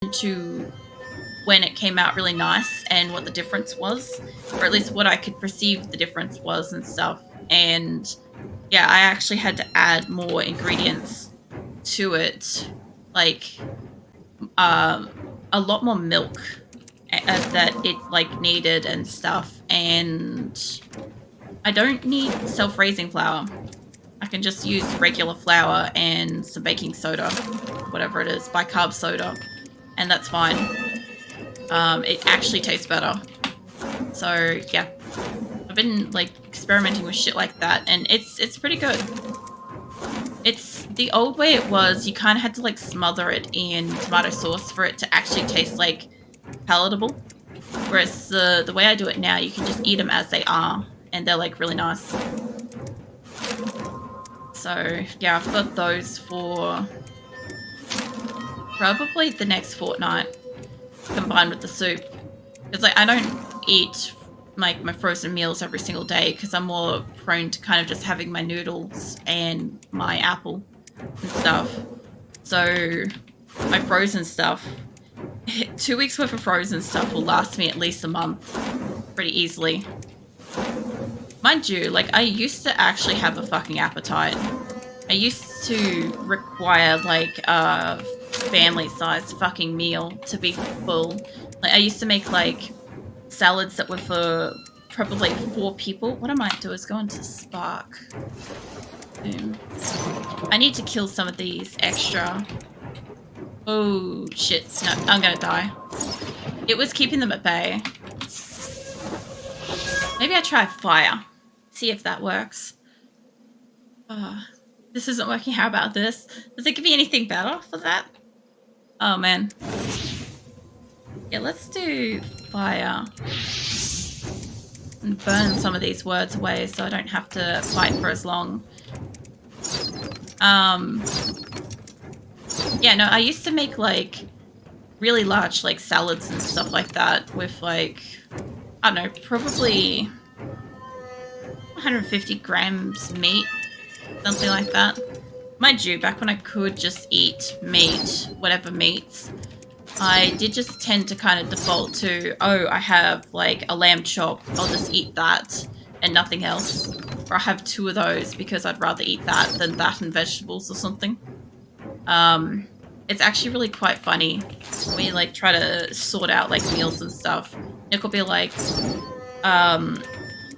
attention to when it came out really nice and what the difference was, or at least what I could perceive the difference was and stuff. And yeah, I actually had to add more ingredients to it, like a lot more milk that it like needed and stuff. And I don't need self-raising flour. I can just use regular flour and some baking soda, whatever it is, bicarb soda, and that's fine. It actually tastes better. So yeah, I've been like experimenting with shit like that, and it's pretty good. It's the old way it was, you kind of had to like smother it in tomato sauce for it to actually taste like palatable. Whereas the way I do it now, you can just eat them as they are, and they're like really nice. So yeah, I've got those for probably the next fortnight, combined with the soup. Because like I don't eat like my frozen meals every single day, because I'm more prone to kind of just having my noodles and my apple and stuff. So my frozen stuff, 2 weeks worth of frozen stuff will last me at least a month pretty easily. Mind you, like I used to actually have a fucking appetite. I used to require like a family-sized fucking meal to be full. Like I used to make like salads that were for probably 4 people. What I might do is go into Spark. Boom. I need to kill some of these extra. Oh shit, no, I'm gonna die. It was keeping them at bay. Maybe I try fire. See if that works. This isn't working. How about this? Does it give me anything better for that? Oh man. Yeah, let's do fire. And burn some of these words away so I don't have to fight for as long. Yeah, no, I used to make like really large like salads and stuff like that with like, I don't know, probably 150 grams meat, something like that. Mind you, back when I could just eat meat, whatever meats, I did just tend to kind of default to, oh, I have like a lamb chop, I'll just eat that and nothing else. Or I have 2 of those because I'd rather eat that than that and vegetables or something. It's actually really quite funny when you like try to sort out like meals and stuff. Nick will be like, well,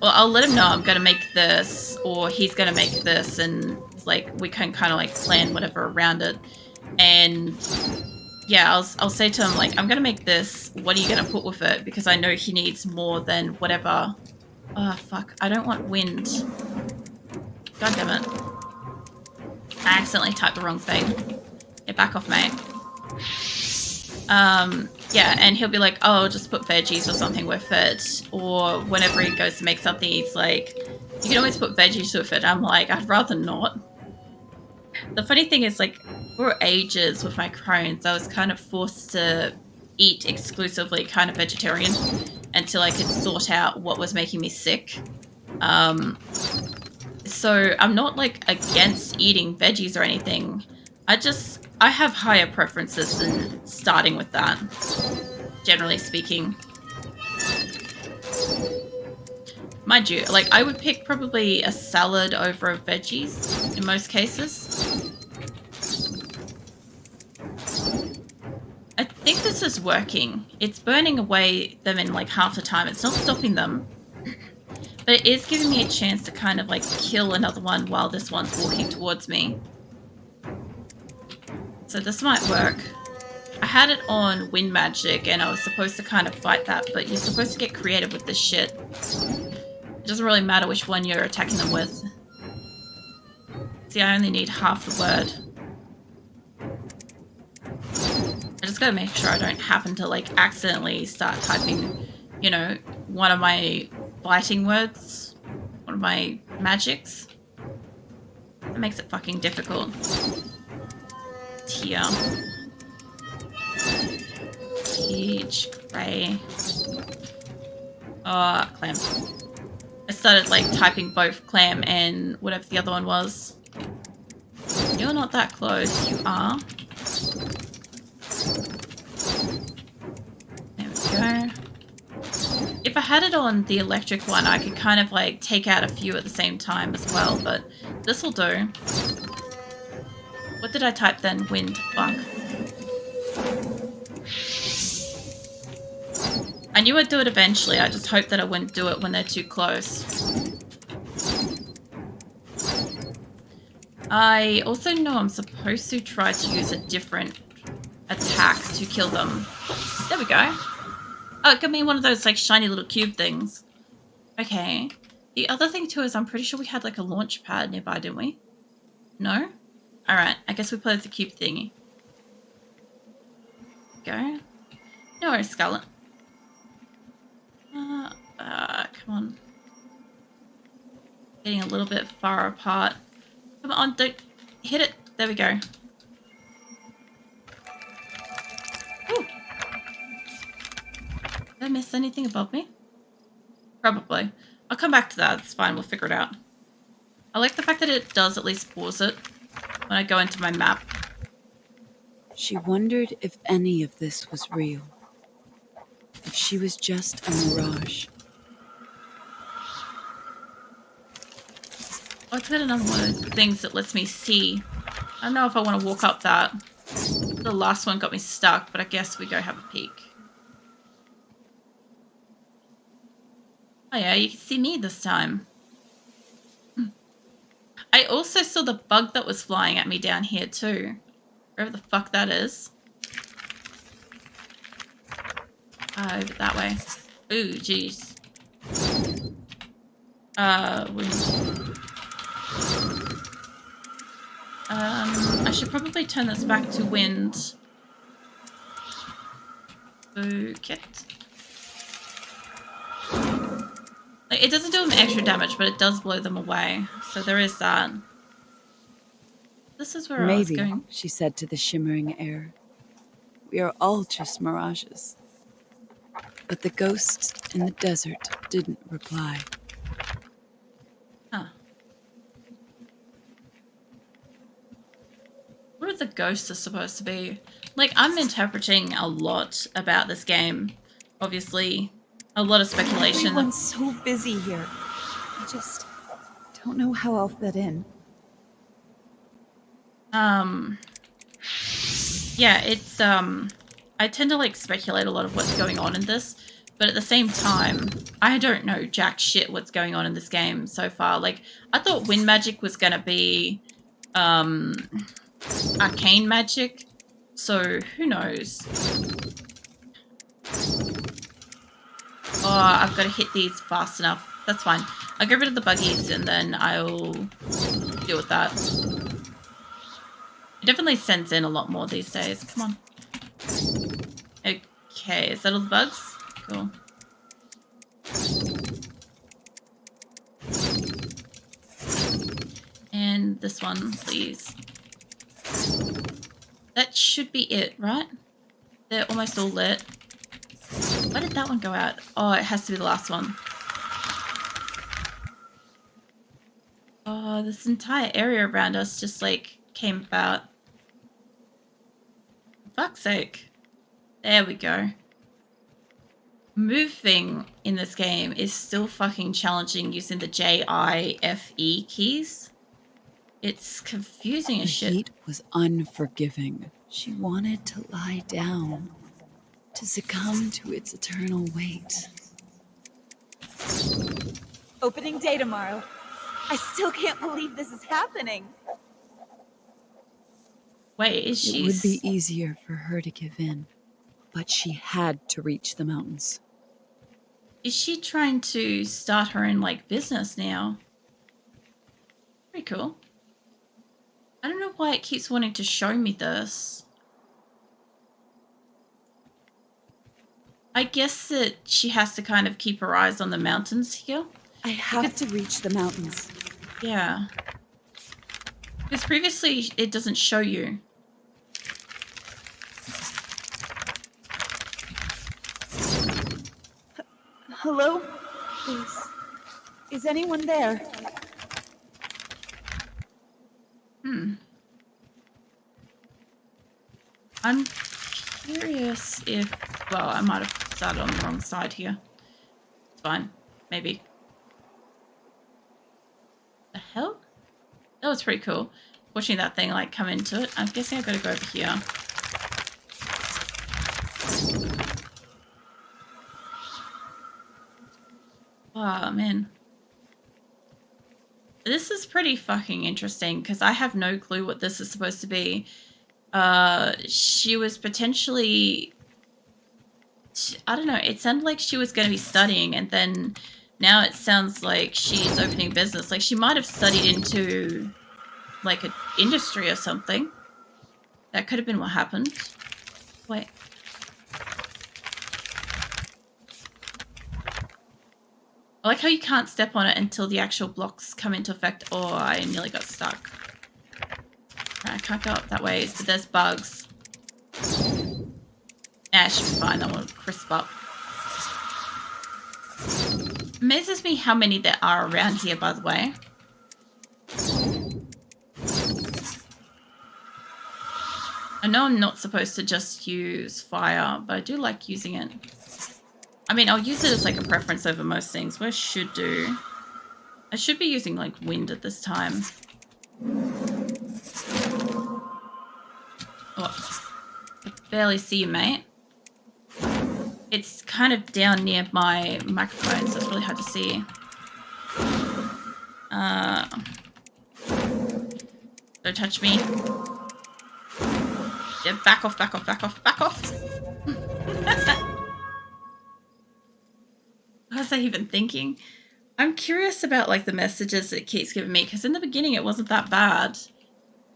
I'll let him know I'm gonna make this, or he's gonna make this, and like we can kind of like plan whatever around it. And yeah, I'll say to him like, I'm gonna make this, what are you gonna put with it? Because I know he needs more than whatever. Oh fuck, I don't want wind. God damn it. I accidentally typed the wrong thing. Get back off, mate. Yeah, and he'll be like, oh, just put veggies or something with it. Or whenever he goes to make something, he's like, you can always put veggies with it. I'm like, I'd rather not. The funny thing is, like, for ages with my Crohn's, I was kind of forced to eat exclusively kind of vegetarian until I could sort out what was making me sick. So I'm not, like, against eating veggies or anything. I have higher preferences than starting with that, generally speaking. Mind you, like, I would pick probably a salad over veggies in most cases. I think this is working. It's burning away them in like half the time. It's not stopping them. But it is giving me a chance to kind of like kill another one while this one's walking towards me. So this might work. I had it on wind magic and I was supposed to kind of fight that, but you're supposed to get creative with this shit. It doesn't really matter which one you're attacking them with. See, I only need half the word. I just gotta make sure I don't happen to like accidentally start typing, you know, one of my biting words, one of my magics. That makes it fucking difficult. Tier. Peach, grey. Oh, clam. I started like typing both clam and whatever the other one was. You're not that close. You are. If I had it on the electric one, I could kind of like take out a few at the same time as well, but this will do. What did I type then? Wind. Fuck. I knew I'd do it eventually. I just hoped that I wouldn't do it when they're too close. I also know I'm supposed to try to use a different attack to kill them. There we go. Oh, it got me one of those like shiny little cube things. Okay. The other thing too is I'm pretty sure we had like a launch pad nearby, didn't we? No? Alright, I guess we played with the cube thingy. Go. No worries, Scarlet. Come on. Getting a little bit far apart. Come on, don't hit it. There we go. Ooh. Did I miss anything above me? Probably. I'll come back to that. It's fine. We'll figure it out. I like the fact that it does at least pause it when I go into my map. She wondered if any of this was real. If she was just a mirage. Oh, it's got another one of those things that lets me see. I don't know if I want to walk up that. The last one got me stuck, but I guess we go have a peek. Oh yeah, you can see me this time. I also saw the bug that was flying at me down here too. Wherever the fuck that is. Over that way. Ooh, jeez. I should probably turn this back to wind. Okay. Like, it doesn't do them extra damage, but it does blow them away. So there is that. This is where I was going. She said to the shimmering air. We are all just mirages. But the ghost in the desert didn't reply. Huh. What are the ghosts are supposed to be? Like, I'm interpreting a lot about this game. Obviously, a lot of speculation. Everyone's so busy here. I just don't know how I'll fit in. Yeah, it's, I tend to, like, speculate a lot of what's going on in this, but at the same time, I don't know jack shit what's going on in this game so far. Like, I thought wind magic was gonna be, arcane magic, so who knows? Oh, I've got to hit these fast enough. That's fine. I'll get rid of the buggies and then I'll deal with that. It definitely sends in a lot more these days. Come on. Okay, is that all the bugs? Cool. And this one, please. That should be it, right? They're almost all lit. Why did that one go out? Oh, it has to be the last one. Oh, this entire area around us just, like, came about. For fuck's sake. There we go. Moving in this game is still fucking challenging using the J-I-F-E keys. It's confusing as shit. The heat was unforgiving. She wanted to lie down, to succumb to its eternal weight. Opening day tomorrow. I still can't believe this is happening. Wait, is she... It would be easier for her to give in, but she had to reach the mountains. Is she trying to start her own, like, business now? Pretty cool. I don't know why it keeps wanting to show me this. I guess that she has to kind of keep her eyes on the mountains here. I have to reach the mountains. Yeah. Because previously it doesn't show you. Hello? Is anyone there? I'm curious if... Well, I might have started on the wrong side here. fine. Maybe. The hell? That was pretty cool. Watching that thing like come into it. I'm guessing I gotta go over here. Oh, man. This is pretty fucking interesting because I have no clue what this is supposed to be. She was potentially... I don't know. It sounded like she was going to be studying, and then now it sounds like she's opening business. Like, she might have studied into, like, an industry or something. That could have been what happened. Wait. I like how you can't step on it until the actual blocks come into effect. Oh, I nearly got stuck. I can't go up that way, but there's bugs. Yeah, it should be fine. That will crisp up. Amazes me how many there are around here, by the way. I know I'm not supposed to just use fire, but I do like using it. I mean, I'll use it as like a preference over most things. What I should do... I should be using like wind at this time. Oh, I barely see you, mate. It's kind of down near my microphone, so it's really hard to see. Don't touch me. Yeah, back off, back off, back off, back off. What was I even thinking? I'm curious about like the messages it keeps giving me, because in the beginning it wasn't that bad.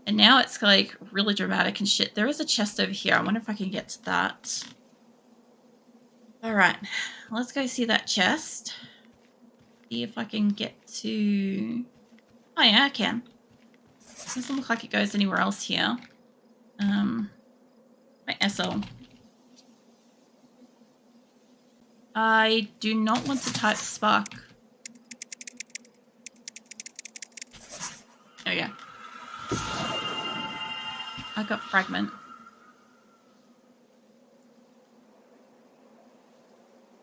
And now it's like really dramatic and shit. There is a chest over here. I wonder if I can get to that. Alright, let's go see that chest. See if I can get to... Oh yeah, I can. Doesn't look like it goes anywhere else here. My SL. I do not want to type spark. Oh yeah. I got fragment.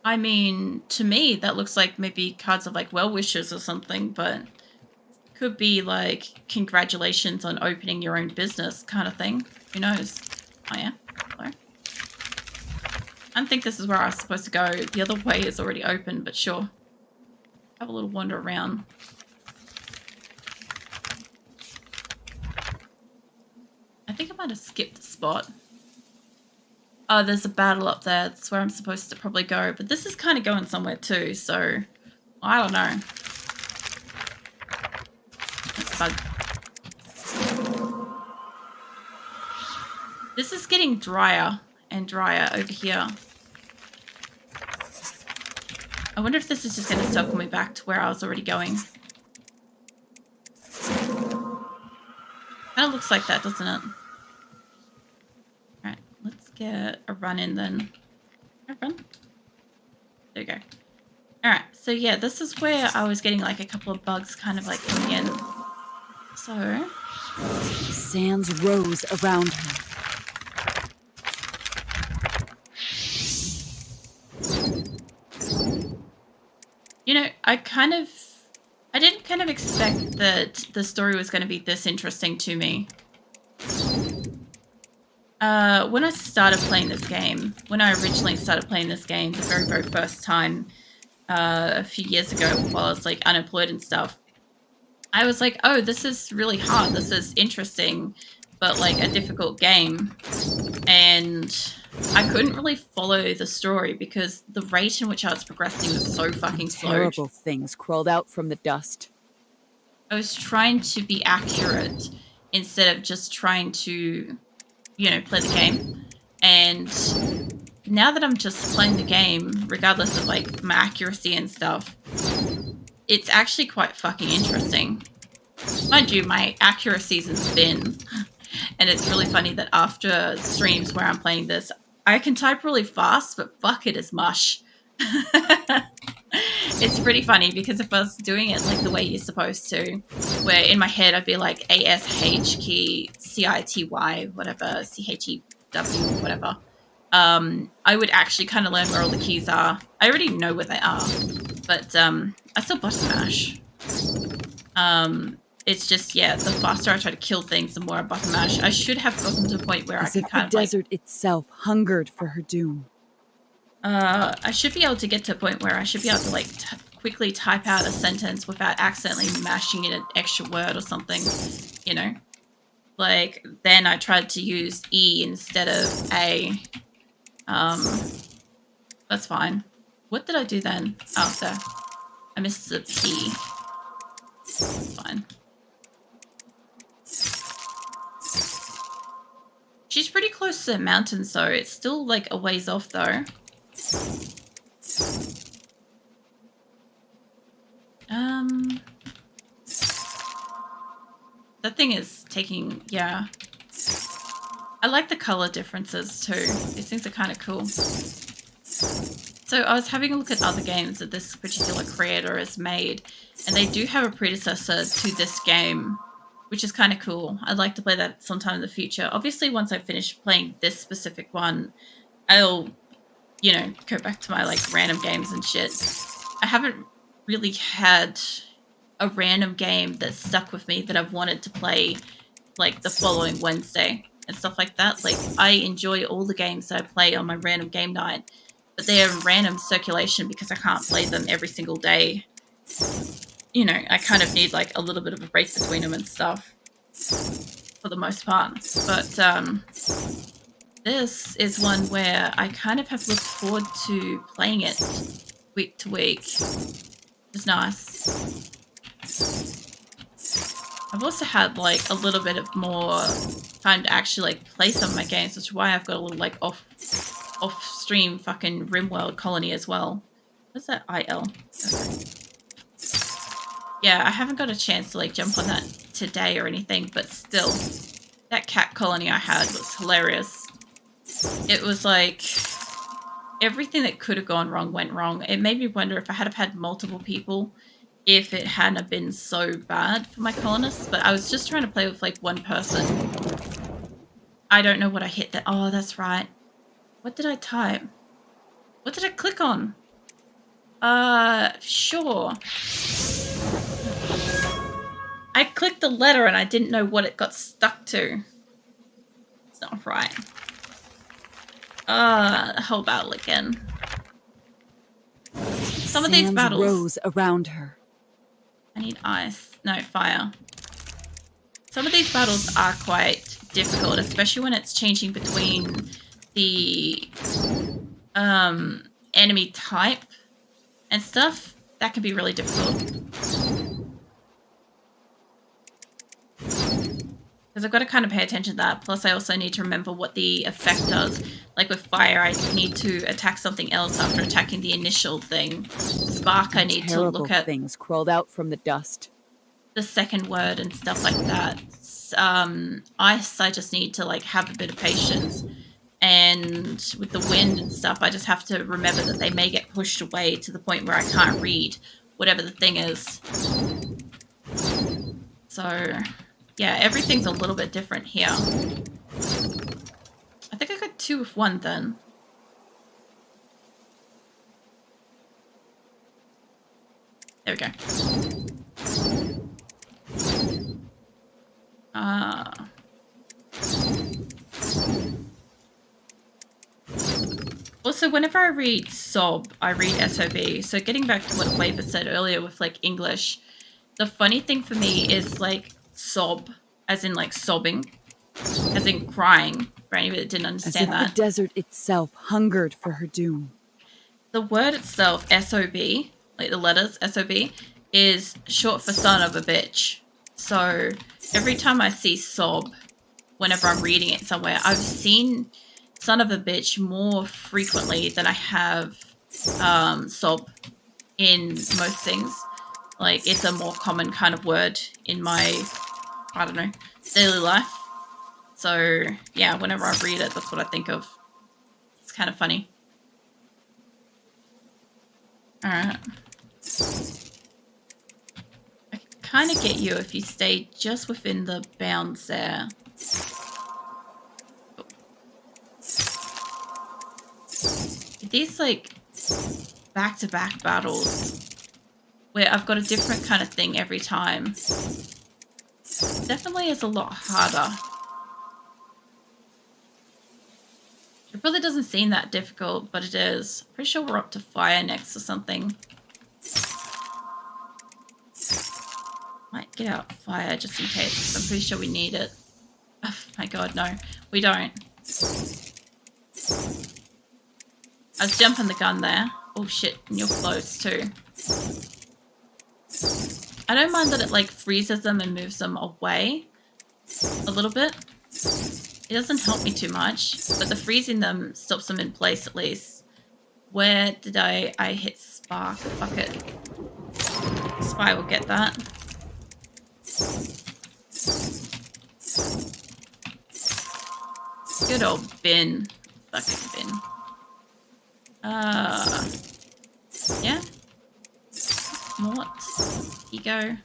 I mean, to me, that looks like maybe cards of like well wishes or something, but could be like congratulations on opening your own business kind of thing. Who knows? Oh yeah. Hello. I don't think this is where I was supposed to go. The other way is already open, but sure. Have a little wander around. I think I might have skipped a spot. Oh, there's a battle up there. That's where I'm supposed to probably go. But this is kind of going somewhere too, so... I don't know. That's a bug. This is getting drier and drier over here. I wonder if this is just going to circle me back to where I was already going. Kind of looks like that, doesn't it? Alright, let's get a run in then. Can I run? There we go. Alright, so yeah, this is where I was getting like a couple of bugs kind of like coming in. So... The sands rose around her. You know, I didn't kind of expect that the story was going to be this interesting to me. When I started playing this game, when I originally started playing this game the very, very first time, a few years ago while I was like unemployed and stuff, I was like, oh, this is really hard. This is interesting, but like a difficult game. And I couldn't really follow the story because the rate in which I was progressing was so fucking slow. Terrible things crawled out from the dust. I was trying to be accurate instead of just trying to, you know, play the game. And now that I'm just playing the game, regardless of like my accuracy and stuff, it's actually quite fucking interesting. Mind you, my accuracy's in spin. And it's really funny that after streams where I'm playing this, I can type really fast, but fuck it is mush. It's pretty funny because if I was doing it like the way you're supposed to, where in my head I'd be like ASH key, CITY, whatever, CHEW, whatever, I would actually kind of learn where all the keys are. I already know where they are. But I still button mash. It's just, yeah, the faster I try to kill things, the more I button mash. I should have gotten to a point where I As can if the kind of like... desert itself hungered for her doom. I should be able to get to a point where I should be able to like quickly type out a sentence without accidentally mashing in an extra word or something, you know? Like, then I tried to use E instead of A. That's fine. What did I do then? Oh, so I missed the P. Fine. She's pretty close to the mountains, so it's still like a ways off though. That thing is taking, yeah. I like the color differences too. These things are kind of cool. So I was having a look at other games that this particular creator has made, and they do have a predecessor to this game, which is kind of cool. I'd like to play that sometime in the future. Obviously, once I finish playing this specific one, I'll, you know, go back to my like random games and shit. I haven't really had a random game that stuck with me that I've wanted to play like the following Wednesday and stuff like that. Like, I enjoy all the games that I play on my random game night, but they're in random circulation because I can't play them every single day. You know, I kind of need like a little bit of a break between them and stuff for the most part. But this is one where I kind of have looked forward to playing it week to week. It's nice. I've also had like a little bit of more time to actually like play some of my games, which is why I've got a little like off stream fucking RimWorld colony as well. What's that IL? Okay. Yeah, I haven't got a chance to like jump on that today or anything, but still, that cat colony I had was hilarious. It was like everything that could have gone wrong went wrong. It made me wonder if I had have had multiple people, if it hadn't been so bad for my colonists, but I was just trying to play with like one person. I don't know what I hit there. Oh, that's right. What did I type? What did I click on? Sure. I clicked the letter and I didn't know what it got stuck to. It's not right. The whole battle again. Some of these Sands battles rose around her. I need ice. No, fire. Some of these battles are quite difficult, especially when it's changing between the enemy type and stuff. That can be really difficult. Because I've got to kind of pay attention to that. Plus, I also need to remember what the effect does. Like with fire, I need to attack something else after attacking the initial thing. Spark, I need to look at things crawled out from the dust. The second word and stuff like that. Ice, I just need to like have a bit of patience. And with the wind and stuff, I just have to remember that they may get pushed away to the point where I can't read whatever the thing is. So, yeah, everything's a little bit different here. I think I got 2 with 1 then. There we go. Also, whenever I read sob, I read SOB. So getting back to what Waver said earlier with like English, the funny thing for me is like sob, as in like sobbing, as in crying, for anybody that didn't understand As if that. the desert itself hungered for her doom. The word itself, SOB, like the letters SOB, is short for son of a bitch. So every time I see sob, whenever I'm reading it somewhere, I've seen son of a bitch more frequently than I have sob in most things. Like, it's a more common kind of word in my, I don't know, daily life. So, yeah, whenever I read it, that's what I think of. It's kind of funny. Alright. I can kind of get you if you stay just within the bounds there. These, like, back-to-back battles where I've got a different kind of thing every time. Definitely is a lot harder. It probably doesn't seem that difficult, but it is. Pretty sure we're up to fire next or something. Might get out fire just in case. I'm pretty sure we need it. Oh my god, no. We don't. I was jumping the gun there. Oh shit, and you're close too. I don't mind that it like freezes them and moves them away a little bit. It doesn't help me too much, but the freezing them stops them in place at least. Where did I hit spark? Fuck it. Spy will get that. Good old bin. Fucking bin. Yeah. Mort. Ego.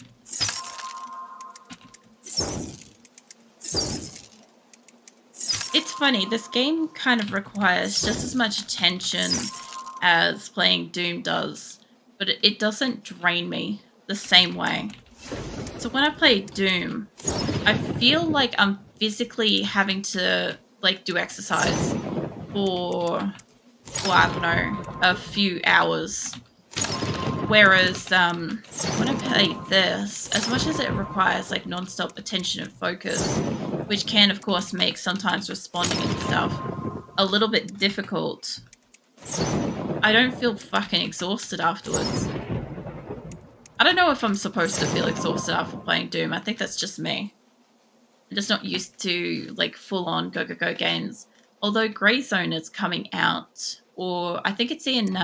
It's funny, this game kind of requires just as much attention as playing Doom does, but it doesn't drain me the same way. So when I play Doom, I feel like I'm physically having to like do exercise for, well, I don't know, a few hours. Whereas when I play this, as much as it requires like non-stop attention and focus, which can of course make sometimes responding and stuff a little bit difficult, I don't feel fucking exhausted afterwards. I don't know if I'm supposed to feel exhausted after playing Doom. I think that's just me. I'm just not used to like full-on go games. Although Grey Zone is coming out, or I think it's in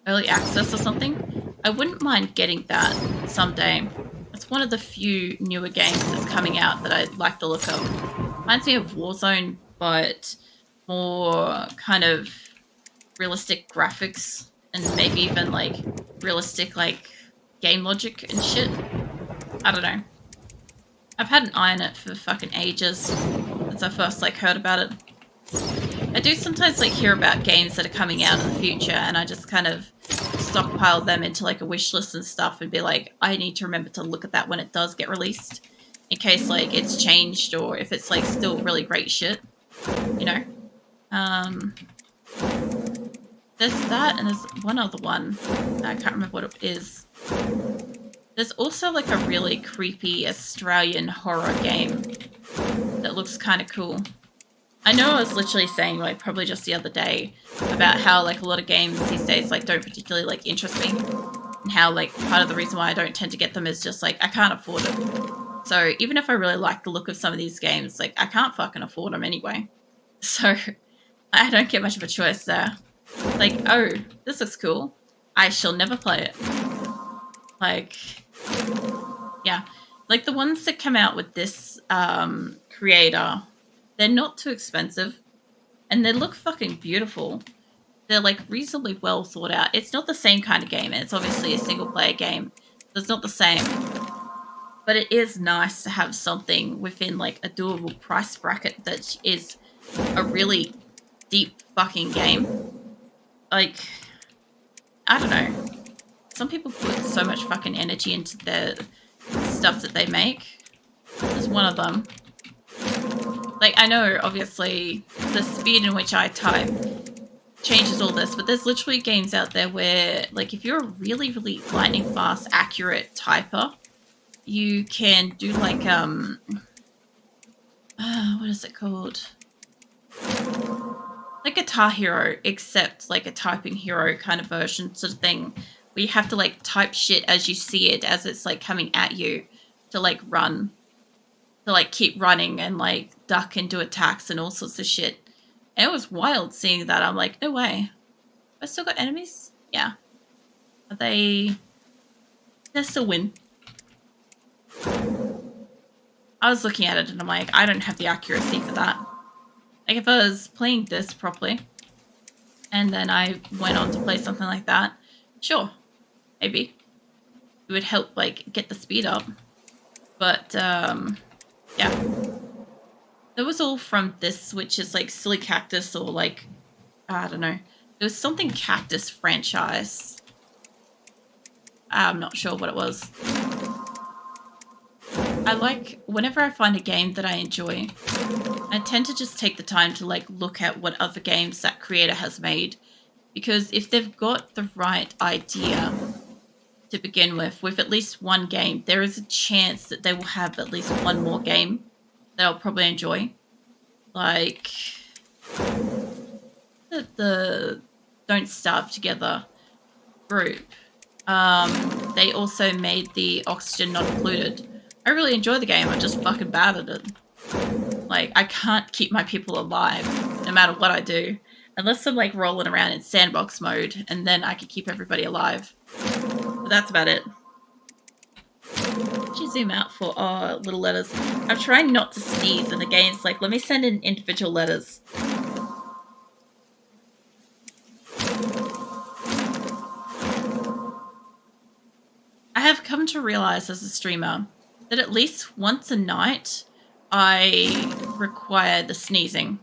early access or something. I wouldn't mind getting that someday. It's one of the few newer games that's coming out that I like the look of. Reminds me of Warzone, but more kind of realistic graphics and maybe even like realistic like game logic and shit. I don't know. I've had an eye on it for fucking ages since I first like heard about it. I do sometimes like hear about games that are coming out in the future and I just kind of stockpile them into like a wish list and stuff and be like, I need to remember to look at that when it does get released in case like it's changed or if it's like still really great shit, you know? There's that and there's one other one. I can't remember what it is. There's also like a really creepy Australian horror game that looks kind of cool. I know I was literally saying like probably just the other day about how like a lot of games these days like don't particularly like interest me and how like part of the reason why I don't tend to get them is just like I can't afford it. So even if I really like the look of some of these games, like I can't fucking afford them anyway. So I don't get much of a choice there. Like, oh, this looks cool. I shall never play it. Like, yeah. Like the ones that come out with this creator, they're not too expensive and they look fucking beautiful. They're like reasonably well thought out. It's not the same kind of game. It's obviously a single player game. So it's not the same. But it is nice to have something within like a doable price bracket that is a really deep fucking game. Like, I don't know. Some people put so much fucking energy into their stuff that they make. This is one of them. Like, I know, obviously, the speed in which I type changes all this, but there's literally games out there where, like, if you're a really, really lightning fast, accurate typer, you can do, like, what is it called? Like Guitar Hero, except, like, a typing hero kind of version sort of thing, where you have to, like, type shit as you see it, as it's, like, coming at you to, like, run. To, like, keep running and, like, duck and do attacks and all sorts of shit. And it was wild seeing that. I'm like, no way. Have I still got enemies? Yeah. Are they... They're still win. I was looking at it and I'm like, I don't have the accuracy for that. Like, if I was playing this properly, and then I went on to play something like that, sure. Maybe. It would help, like, get the speed up. But, yeah. That was all from this, which is like Silly Cactus or like, I don't know. There was something Cactus franchise. I'm not sure what it was. I like, whenever I find a game that I enjoy, I tend to just take the time to like look at what other games that creator has made, because if they've got the right idea to begin with at least one game, there is a chance that they will have at least one more game that I'll probably enjoy. Like the Don't Starve Together group. They also made the Oxygen Not Included. I really enjoy the game. I'm just fucking bad at it. Like, I can't keep my people alive no matter what I do. Unless I'm like rolling around in sandbox mode, and then I can keep everybody alive. But that's about it. Should zoom out for little letters. I'm trying not to sneeze, and the game's like, let me send in individual letters. I have come to realize as a streamer that at least once a night I require the sneezing.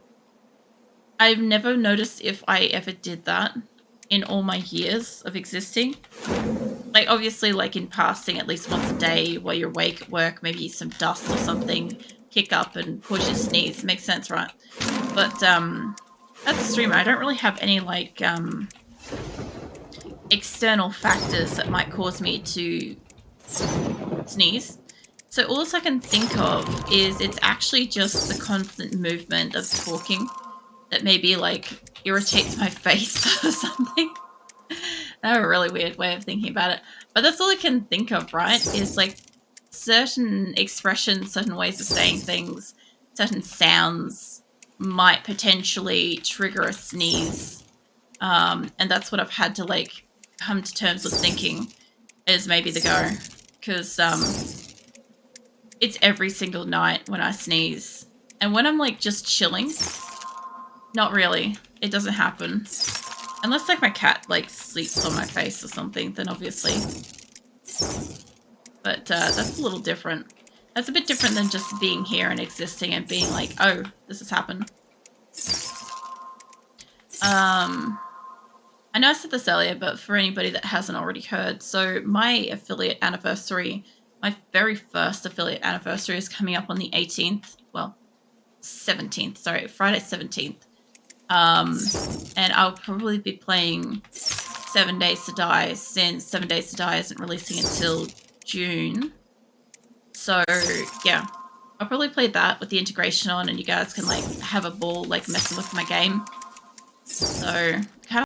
I've never noticed if I ever did that in all my years of existing. Like, obviously, like in passing at least once a day while you're awake at work, maybe some dust or something, kick up and push a sneeze. Makes sense, right? But as a streamer, I don't really have any like external factors that might cause me to sneeze. So all I can think of is it's actually just the constant movement of talking that maybe like irritates my face or something. I have a really weird way of thinking about it. But that's all I can think of, right? Is like certain expressions, certain ways of saying things, certain sounds might potentially trigger a sneeze. And that's what I've had to like come to terms with thinking is maybe the go. Because it's every single night when I sneeze. And when I'm like just chilling, not really. It doesn't happen. Unless like my cat like sleeps on my face or something, then obviously. But that's a little different. That's a bit different than just being here and existing and being like, oh, this has happened. I know I said this earlier, but for anybody that hasn't already heard, so my affiliate anniversary, my very first affiliate anniversary is coming up on the 18th. Well, 17th, sorry, Friday 17th. And I'll probably be playing 7 Days to Die, since 7 Days to Die isn't releasing until June. So, yeah. I'll probably play that with the integration on, and you guys can, like, have a ball, like, messing with my game. So, kind of